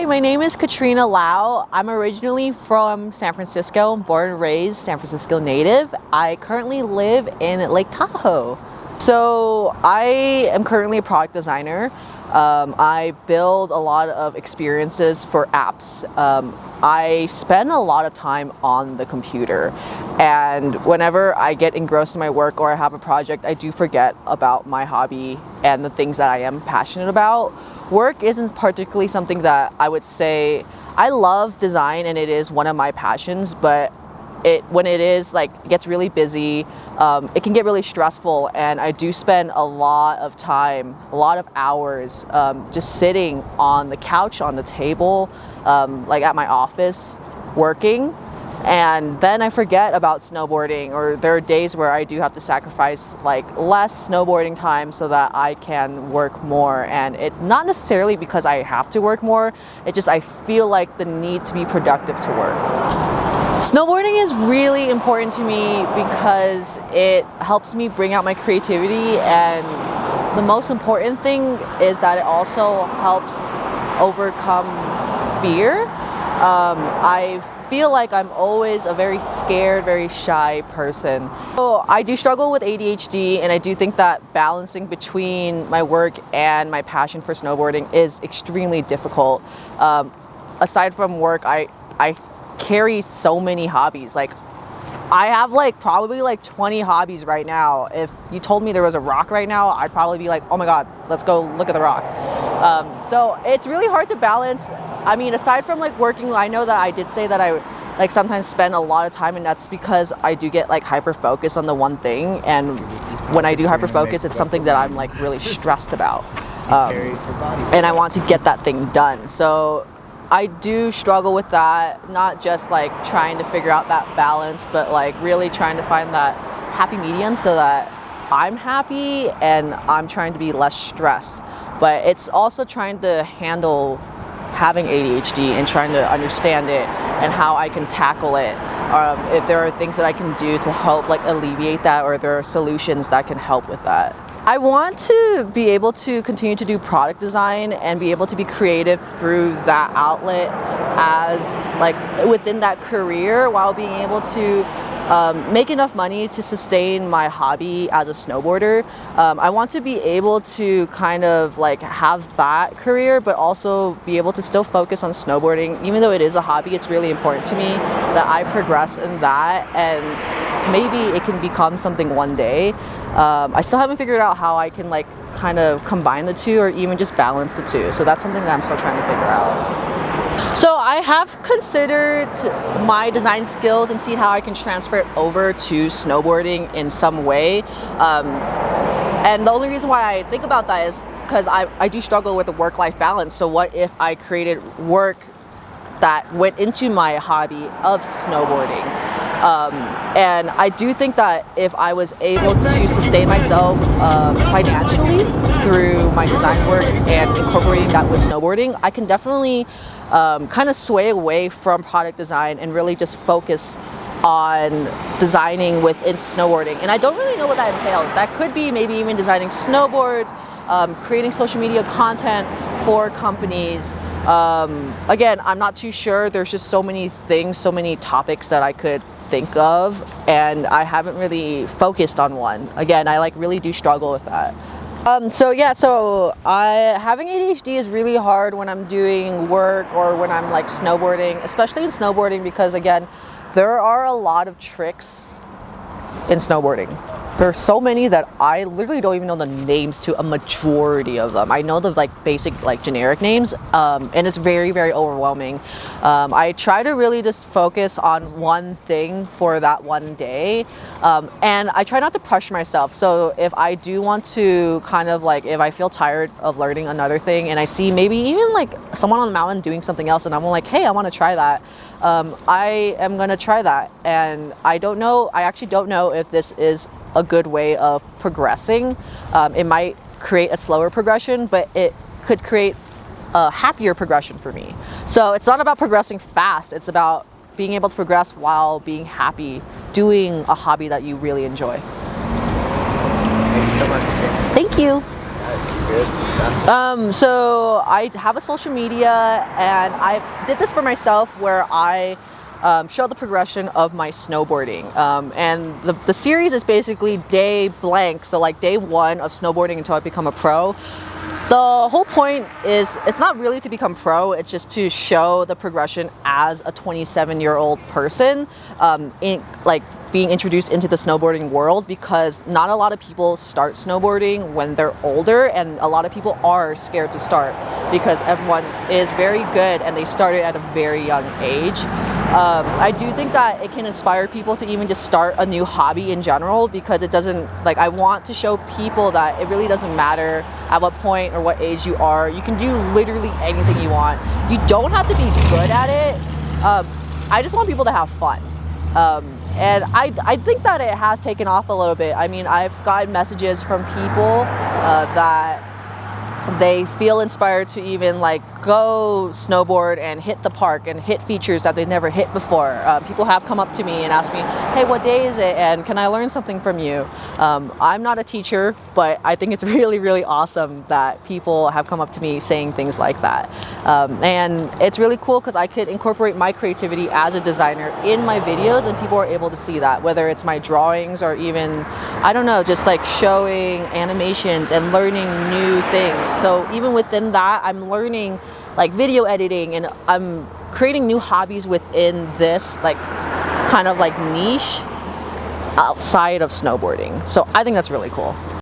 my name is Katrina Lau. I'm originally from San Francisco, born and raised San Francisco native. I currently live in Lake Tahoe. So I am currently a product designer. I build a lot of experiences for apps. I spend a lot of time on the computer, and whenever I get engrossed in my work or I have a project, I do forget about my hobby and the things that I am passionate about. Work isn't particularly something that I would say. I love design and it is one of my passions, but when it is gets really busy, it can get really stressful, and I do spend a lot of time, a lot of hours just sitting on the couch, on the table, like at my office working, and then I forget about snowboarding, or there are days where I do have to sacrifice less snowboarding time so that I can work more. And it not necessarily because I have to work more, it just I feel like the need to be productive to work. Snowboarding is really important to me because it helps me bring out my creativity, and the most important thing is that it also helps overcome fear. I feel like I'm always a very scared, very shy person. So I do struggle with ADHD, and I do think that balancing between my work and my passion for snowboarding is extremely difficult. Aside from work, I carry so many hobbies. I have probably 20 hobbies right now. If you told me there was a rock right now, I'd probably be like, oh my god, let's go look at the rock. So it's really hard to balance. I mean, aside from working, I know that I did say that I sometimes spend a lot of time, and that's because I do get hyper focused on the one thing, and when I do hyper focus, it's something that I'm really stressed about, and I want to get that thing done. So I do struggle with that, not just trying to figure out that balance, but really trying to find that happy medium so that I'm happy and I'm trying to be less stressed. But it's also trying to handle having ADHD and trying to understand it and how I can tackle it. If there are things that I can do to help alleviate that, or there are solutions that can help with that. I want to be able to continue to do product design and be able to be creative through that outlet as within that career, while being able to make enough money to sustain my hobby as a snowboarder. I want to be able to kind of have that career, but also be able to still focus on snowboarding. Even though it is a hobby, it's really important to me that I progress in that, and maybe it can become something one day. I still haven't figured out how I can kind of combine the two, or even just balance the two. So that's something that I'm still trying to figure out. So I have considered my design skills and see how I can transfer it over to snowboarding in some way. And the only reason why I think about that is because I do struggle with a work-life balance. So what if I created work that went into my hobby of snowboarding? And I do think that if I was able to sustain myself financially through my design work and incorporating that with snowboarding, I can definitely kind of sway away from product design and really just focus on designing within snowboarding. And I don't really know what that entails. That could be maybe even designing snowboards, creating social media content for companies. Again, I'm not too sure. There's just so many things, so many topics that I could think of, and I haven't really focused on one. Again, I really do struggle with that. So having ADHD is really hard when I'm doing work or when I'm snowboarding, especially in snowboarding, because again, there are a lot of tricks in snowboarding. There are so many that I literally don't even know the names to a majority of them. I know the basic generic names, and it's very, very overwhelming. I try to really just focus on one thing for that one day, and I try not to pressure myself. So if I do want to kind of if I feel tired of learning another thing, and I see maybe even someone on the mountain doing something else, and I'm hey, I want to try that. I am gonna try that, and I actually don't know if this is a good way of progressing. It might create a slower progression, but it could create a happier progression for me. So it's not about progressing fast, it's about being able to progress while being happy doing a hobby that you really enjoy. Thank you so much. Thank you. So I have a social media, and I did this for myself where I show the progression of my snowboarding. And the series is basically day blank, so like day 1 of snowboarding until I become a pro. The whole point is it's not really to become pro, it's just to show the progression as a 27-year-old person in like being introduced into the snowboarding world, because not a lot of people start snowboarding when they're older, and a lot of people are scared to start because everyone is very good and they started at a very young age. I do think that it can inspire people to even just start a new hobby in general, because it doesn't, like, I want to show people that it really doesn't matter at what point or what age you are. You can do literally anything you want. You don't have to be good at it. I just want people to have fun. And I think that it has taken off a little bit. I mean, I've gotten messages from people that they feel inspired to even like go snowboard and hit the park and hit features that they've never hit before. People have come up to me and asked me, hey, what day is it, and can I learn something from you? I'm not a teacher, but I think it's really, really awesome that people have come up to me saying things like that. And it's really cool because I could incorporate my creativity as a designer in my videos, and people are able to see that, whether it's my drawings or even, I don't know, just like showing animations and learning new things. So even within that, I'm learning like video editing, and I'm creating new hobbies within this like kind of like niche outside of snowboarding. So I think that's really cool.